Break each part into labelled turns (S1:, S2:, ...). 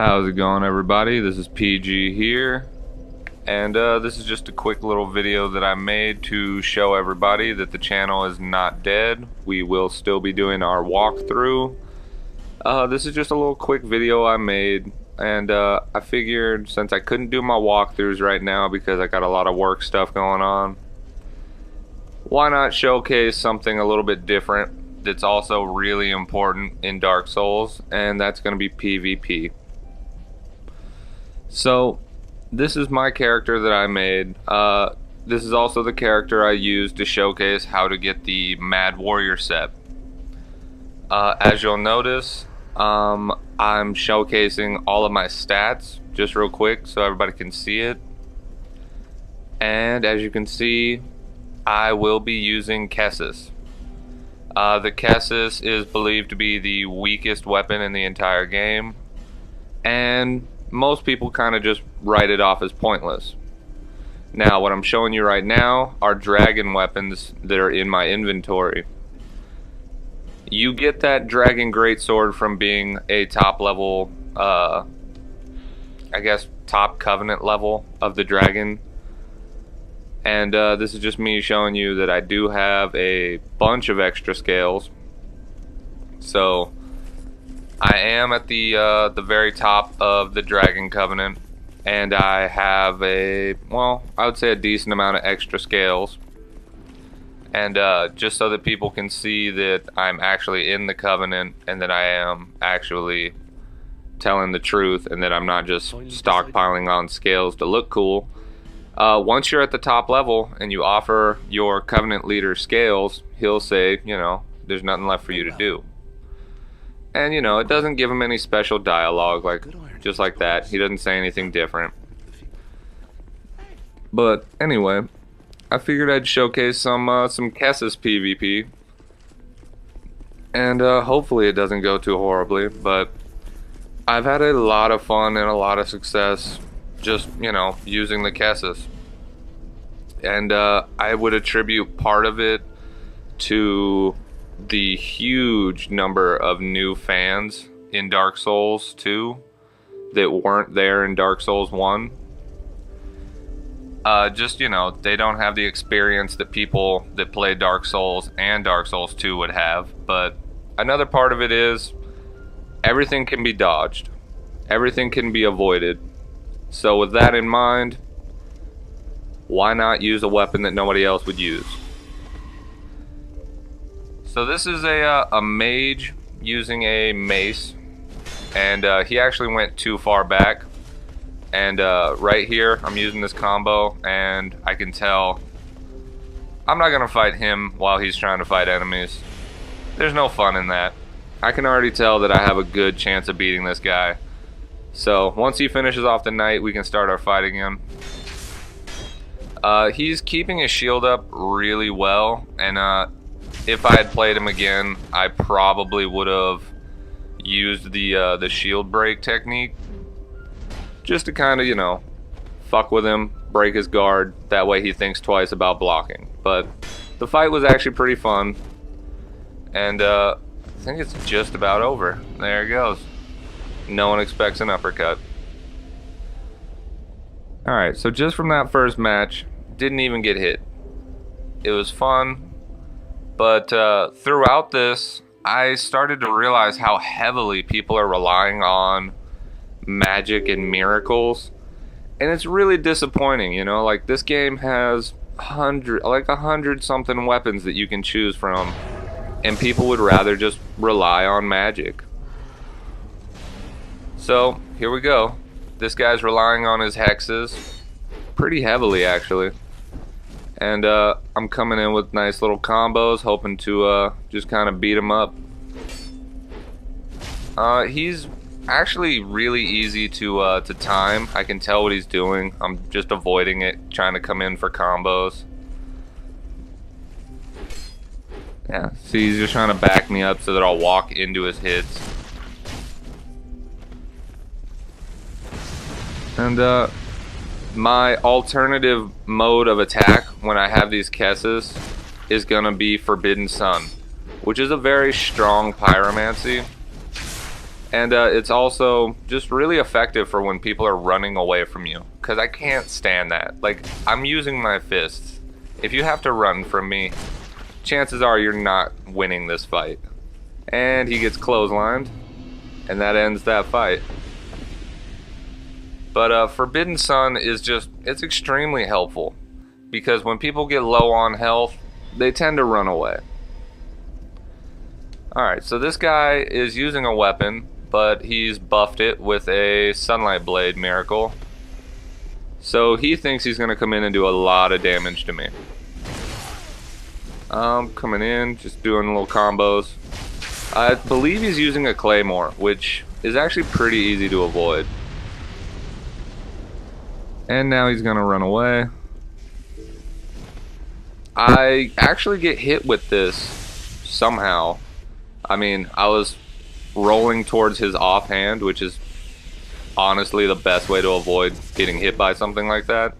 S1: How's it going, everybody? This is PG here, and this is just a quick little video that I made to show everybody that the channel is not dead. We will still be doing our walkthrough. This is just a little quick video I made, and I figured since I couldn't do my walkthroughs right now because I got a lot of work stuff going on, why not showcase something a little bit different that's also really important in Dark Souls, and that's going to be PvP. So, this is my character that I made. This is also the character I used to showcase how to get the Mad Warrior set. As you'll notice, I'm showcasing all of my stats just real quick so everybody can see it. And as you can see, I will be using Kessis. The Kessis is believed to be the weakest weapon in the entire game, and most people kind of just write it off as pointless. Now, what I'm showing you right now are dragon weapons that are in my inventory. You get that dragon greatsword from being a top level, I guess top covenant level of the dragon. And this is just me showing you that I do have a bunch of extra scales. So I am at the very top of the Dragon Covenant, and I have I would say a decent amount of extra scales. And just so that people can see that I'm actually in the Covenant, and that I am actually telling the truth, and that I'm not just stockpiling on scales to look cool. Once you're at the top level and you offer your Covenant leader scales, he'll say, you know, there's nothing left for you to do. And, you know, it doesn't give him any special dialogue, just like that. He doesn't say anything different. But anyway, I figured I'd showcase some Kessis PvP. And hopefully it doesn't go too horribly. But I've had a lot of fun and a lot of success just, you know, using the Kessis. And I would attribute part of it to the huge number of new fans in Dark Souls 2 that weren't there in Dark Souls 1. Just, you know, they don't have the experience that people that play Dark Souls and Dark Souls 2 would have. But another part of it is everything can be dodged. Everything can be avoided. So with that in mind, why not use a weapon that nobody else would use? So this is a mage using a mace, and he actually went too far back. And right here, I'm using this combo, and I can tell I'm not going to fight him while he's trying to fight enemies. There's no fun in that. I can already tell that I have a good chance of beating this guy. So once he finishes off the knight, we can start our fight again. He's keeping his shield up really well, and if I had played him again, I probably would have used the shield break technique just to kind of, you know, fuck with him, break his guard. That way he thinks twice about blocking. But the fight was actually pretty fun, and I think it's just about over. There it goes. No one expects an uppercut. Alright, so just from that first match, didn't even get hit. It was fun. But throughout this, I started to realize how heavily people are relying on magic and miracles. And it's really disappointing, you know? Like, this game has 100 something weapons that you can choose from. And people would rather just rely on magic. So, here we go. This guy's relying on his hexes. Pretty heavily, actually. And I'm coming in with nice little combos, hoping to just kind of beat him up. He's actually really easy to time. I can tell what he's doing. I'm just avoiding it, trying to come in for combos. Yeah, see, he's just trying to back me up so that I'll walk into his hits. And my alternative mode of attack when I have these Kessis is gonna be Forbidden Sun, which is a very strong pyromancy. And it's also just really effective for when people are running away from you. Because I can't stand that. Like, I'm using my fists. If you have to run from me, chances are you're not winning this fight. And he gets clotheslined. And that ends that fight. But Forbidden Sun is just, it's extremely helpful. Because when people get low on health, they tend to run away. Alright, so this guy is using a weapon, but he's buffed it with a Sunlight Blade miracle. So he thinks he's going to come in and do a lot of damage to me. Coming in, just doing little combos. I believe he's using a Claymore, which is actually pretty easy to avoid. And now he's going to run away. I actually get hit with this somehow. I mean, I was rolling towards his offhand, which is honestly the best way to avoid getting hit by something like that.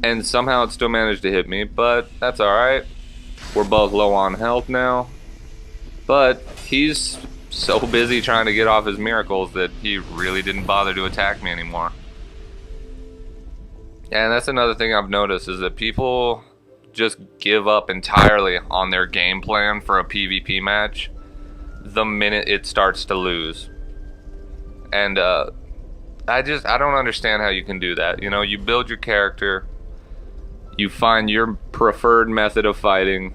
S1: And somehow it still managed to hit me, but that's alright. We're both low on health now. But he's so busy trying to get off his miracles that he really didn't bother to attack me anymore. And that's another thing I've noticed, is that people just give up entirely on their game plan for a PvP match the minute it starts to lose. And I don't understand how you can do that. You know, you build your character, you find your preferred method of fighting,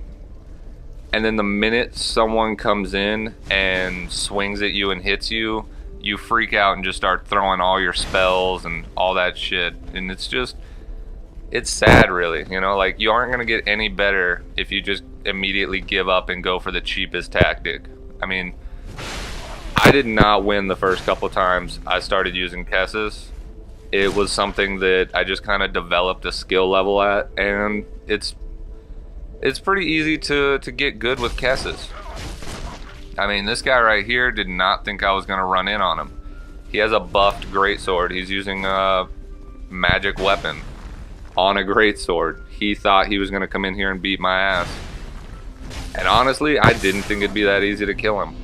S1: and then the minute someone comes in and swings at you and hits you, you freak out and just start throwing all your spells and all that shit. And it's just, it's sad, really. You know, like, you aren't going to get any better if you just immediately give up and go for the cheapest tactic. I mean, I did not win the first couple times I started using Kessis. It was something that I just kind of developed a skill level at, and it's pretty easy to get good with Kessis. I mean, this guy right here did not think I was going to run in on him. He has a buffed greatsword. He's using a magic weapon on a greatsword. He thought he was going to come in here and beat my ass. And honestly, I didn't think it'd be that easy to kill him.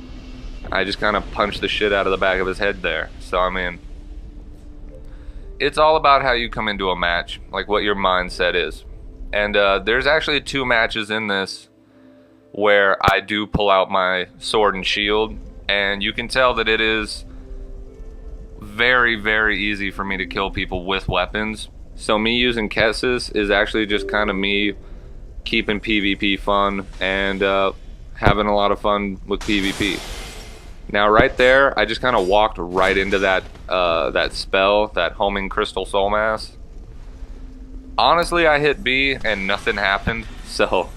S1: I just kind of punched the shit out of the back of his head there. So, I mean, it's all about how you come into a match, like what your mindset is. And there's actually 2 matches in this where I do pull out my sword and shield, and you can tell that it is very, very easy for me to kill people with weapons. So me using Kessis is actually just kind of me keeping PvP fun and having a lot of fun with PvP. Now right there, I just kind of walked right into that that spell, that homing crystal soul mass. Honestly, I hit B and nothing happened, so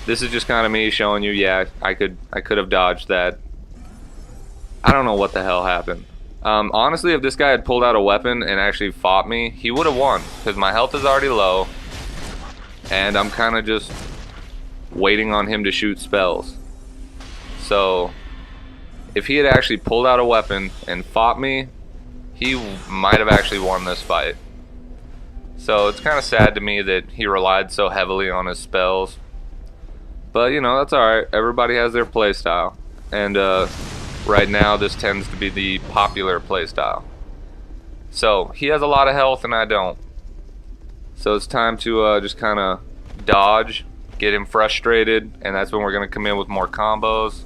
S1: this is just kind of me showing you, yeah, I could have dodged that. I don't know what the hell happened. Honestly, if this guy had pulled out a weapon and actually fought me, he would have won, because my health is already low, and I'm kind of just waiting on him to shoot spells. So if he had actually pulled out a weapon and fought me, he might have actually won this fight. So it's kind of sad to me that he relied so heavily on his spells. But, you know, that's alright. Everybody has their playstyle. And right now, this tends to be the popular playstyle. So, he has a lot of health and I don't. So it's time to just kind of dodge, get him frustrated, and that's when we're going to come in with more combos.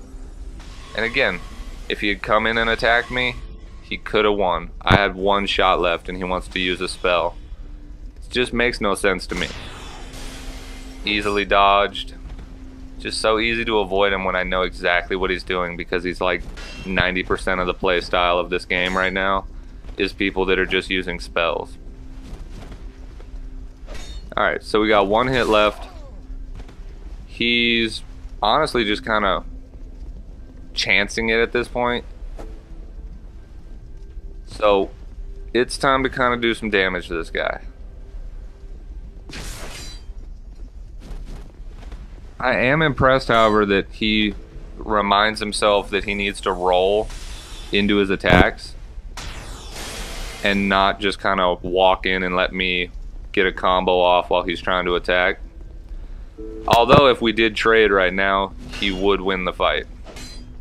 S1: And again, if he had come in and attacked me, he could have won. I had 1 shot left and he wants to use a spell. It just makes no sense to me. Easily dodged. Just so easy to avoid him when I know exactly what he's doing, because he's like 90% of the play style of this game right now is people that are just using spells. Alright, so we got 1 hit left. He's honestly just kind of chancing it at this point. So it's time to kind of do some damage to this guy. I am impressed, however, that he reminds himself that he needs to roll into his attacks and not just kind of walk in and let me get a combo off while he's trying to attack. Although if we did trade right now, he would win the fight.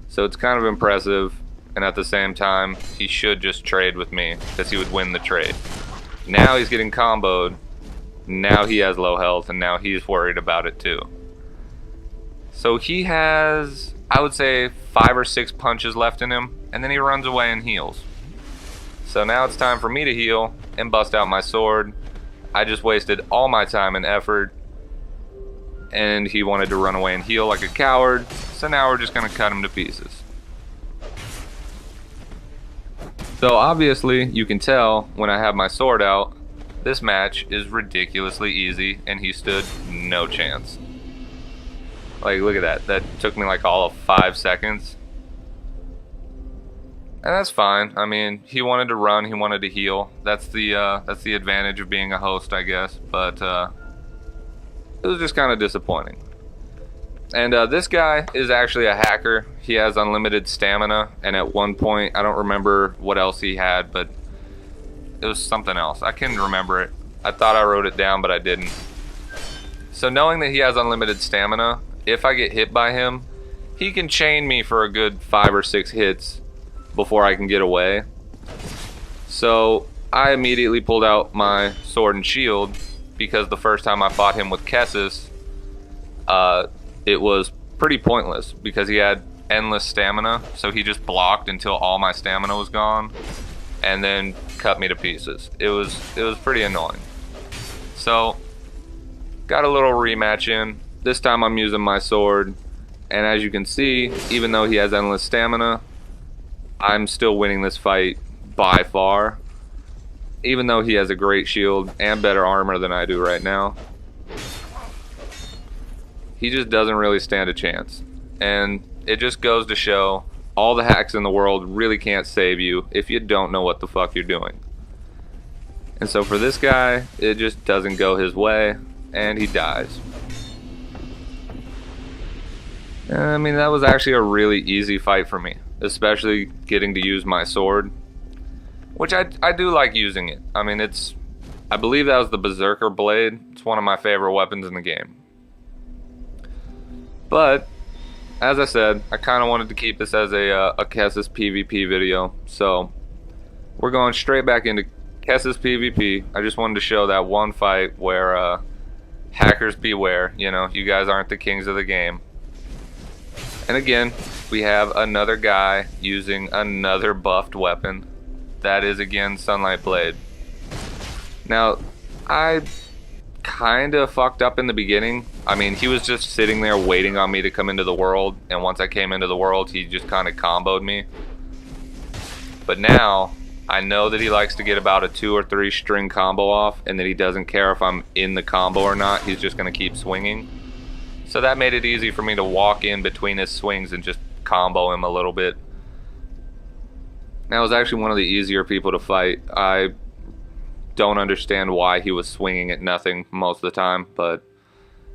S1: So it's kind of impressive. and at the same time, he should just trade with me, because he would win the trade. Now he's getting comboed, now he has low health, and now he's worried about it too. So he has, I would say, 5 or 6 punches left in him, and then he runs away and heals. So now it's time for me to heal and bust out my sword. I just wasted all my time and effort, and he wanted to run away and heal like a coward, so now we're just going to cut him to pieces. So obviously, you can tell when I have my sword out, this match is ridiculously easy, and he stood no chance. Like, look at that. That took me like all of 5 seconds. And that's fine. I mean, he wanted to run, he wanted to heal. That's the advantage of being a host, I guess. But it was just kind of disappointing. And this guy is actually a hacker. He has unlimited stamina, and at one point, I don't remember what else he had, but it was something else. I can't remember it. I thought I wrote it down, but I didn't. So knowing that he has unlimited stamina, if I get hit by him, he can chain me for a good 5 or 6 hits before I can get away. So I immediately pulled out my sword and shield, because the first time I fought him with Kessis, it was pretty pointless because he had endless stamina, so he just blocked until all my stamina was gone and then cut me to pieces. It was pretty annoying. So got a little rematch in. This time I'm using my sword, and as you can see, even though he has endless stamina, I'm still winning this fight by far, even though he has a great shield and better armor than I do right now. He just doesn't really stand a chance. And it just goes to show all the hacks in the world really can't save you if you don't know what the fuck you're doing. And so for this guy, it just doesn't go his way, and he dies. I mean, that was actually a really easy fight for me, especially getting to use my sword, which I do like using it. I mean, I believe that was the Berserker Blade. It's one of my favorite weapons in the game. But as I said, I kind of wanted to keep this as a Kessis PvP video, so we're going straight back into Kessis PvP. I just wanted to show that one fight where hackers beware. You know, you guys aren't the kings of the game. And again, we have another guy using another buffed weapon. That is again Sunlight Blade. Now, I kind of fucked up in the beginning. I mean, he was just sitting there waiting on me to come into the world, and once I came into the world, he just kind of comboed me. But now, I know that he likes to get about a 2 or 3 string combo off, and that he doesn't care if I'm in the combo or not. He's just going to keep swinging. So that made it easy for me to walk in between his swings and just combo him a little bit. That was actually one of the easier people to fight. I don't understand why he was swinging at nothing most of the time, but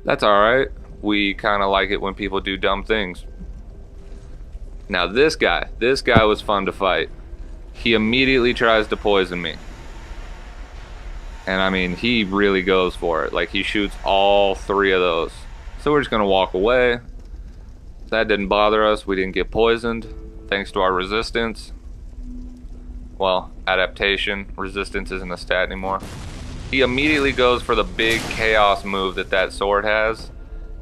S1: that's alright. We kind of like it when people do dumb things. Now this guy was fun to fight. He immediately tries to poison me. And I mean, he really goes for it. Like, he shoots all 3 of those. So we're just going to walk away. That didn't bother us. We didn't get poisoned, thanks to our resistance. Well, adaptation. Resistance isn't a stat anymore. He immediately goes for the big chaos move that sword has,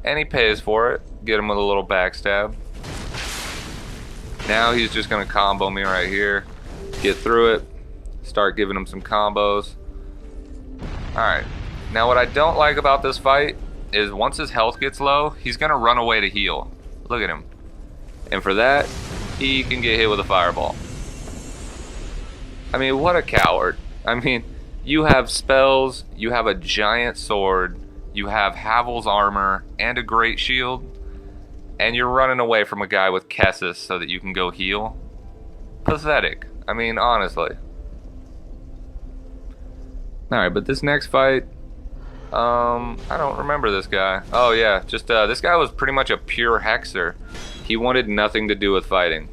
S1: and he pays for it. Get him with a little backstab. Now he's just going to combo me right here. Get through it. Start giving him some combos. Alright. Now what I don't like about this fight is once his health gets low, he's going to run away to heal. Look at him. And for that, he can get hit with a fireball. I mean, what a coward. I mean, you have spells, you have a giant sword, you have Havel's armor, and a great shield, and you're running away from a guy with Kessis so that you can go heal? Pathetic. I mean, honestly. Alright, but this next fight, I don't remember this guy. Oh yeah, just this guy was pretty much a pure hexer. He wanted nothing to do with fighting.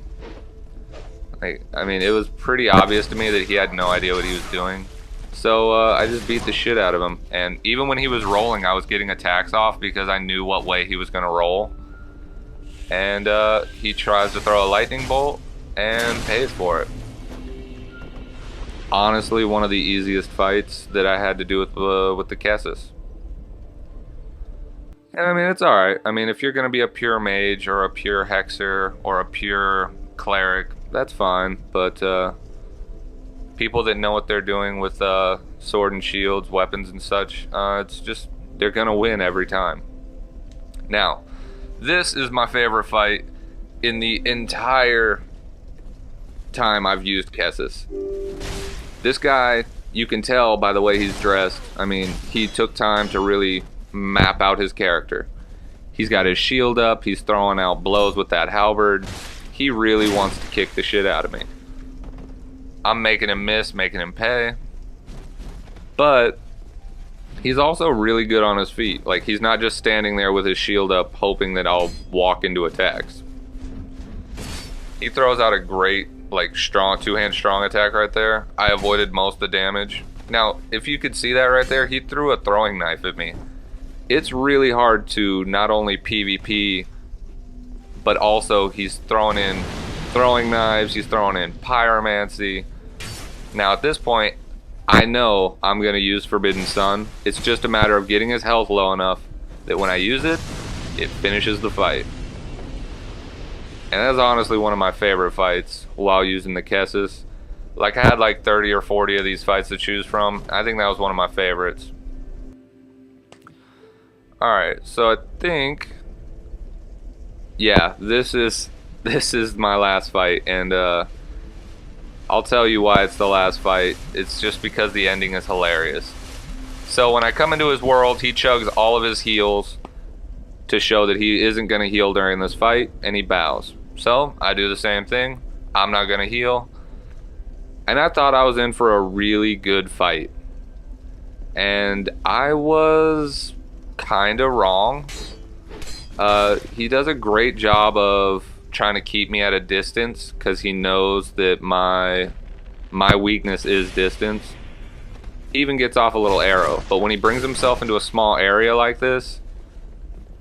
S1: Like, I mean, it was pretty obvious to me that he had no idea what he was doing. So I just beat the shit out of him. And even when he was rolling, I was getting attacks off because I knew what way he was going to roll. And he tries to throw a lightning bolt, and pays for it. Honestly, one of the easiest fights that I had to do with the Kessis. And I mean, it's alright. I mean, if you're going to be a pure mage or a pure hexer or a pure cleric, that's fine. But people that know what they're doing with sword and shields, weapons and such, it's just, they're going to win every time. Now, this is my favorite fight in the entire time I've used Kessis. This guy, you can tell by the way he's dressed. I mean, he took time to really map out his character. He's got his shield up, he's throwing out blows with that halberd. He really wants to kick the shit out of me. I'm making him miss, making him pay. But he's also really good on his feet. Like, he's not just standing there with his shield up hoping that I'll walk into attacks. He throws out a great, like, strong, two-hand strong attack right there. I avoided most of the damage. Now, if you could see that right there, he threw a throwing knife at me. It's really hard to not only PvP, but also he's throwing in throwing knives, he's throwing in pyromancy. Now, at this point, I know I'm going to use Forbidden Sun. It's just a matter of getting his health low enough that when I use it, it finishes the fight. And that's honestly one of my favorite fights while using the Kessis. Like, I had like 30 or 40 of these fights to choose from. I think that was one of my favorites. Alright, so I think, yeah, this is my last fight, and I'll tell you why it's the last fight. It's just because the ending is hilarious. So when I come into his world, he chugs all of his heals to show that he isn't going to heal during this fight, and he bows. So I do the same thing. I'm not going to heal. And I thought I was in for a really good fight. And I was kind of wrong. He does a great job of trying to keep me at a distance because he knows that my weakness is distance. He even gets off a little arrow, but when he brings himself into a small area like this,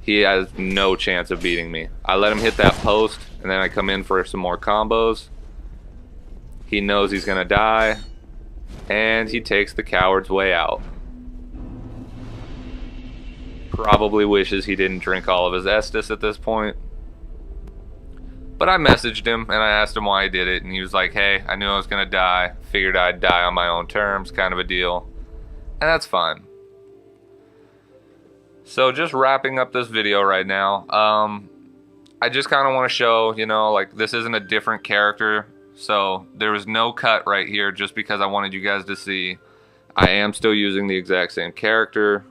S1: he has no chance of beating me. I let him hit that post, and then I come in for some more combos. He knows he's gonna die, and he takes the coward's way out. Probably wishes he didn't drink all of his Estus at this point. But I messaged him and I asked him why he did it, and he was like, hey, I knew I was gonna die, figured I'd die on my own terms, kind of a deal. And that's fine. So just wrapping up this video right now, I just kind of want to show, you know, like, this isn't a different character, so there was no cut right here just because I wanted you guys to see I am still using the exact same character.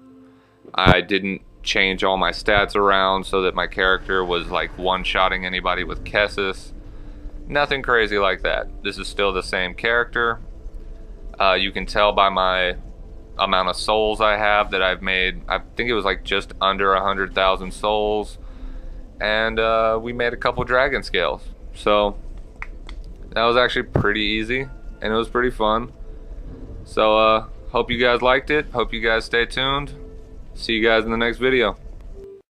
S1: I didn't change all my stats around so that my character was like one-shotting anybody with Kessis. Nothing crazy like that. This is still the same character. You can tell by my amount of souls I have that I've made. I think it was like just under 100,000 souls. And we made a couple dragon scales. So that was actually pretty easy and it was pretty fun. So hope you guys liked it. Hope you guys stay tuned. See you guys in the next video.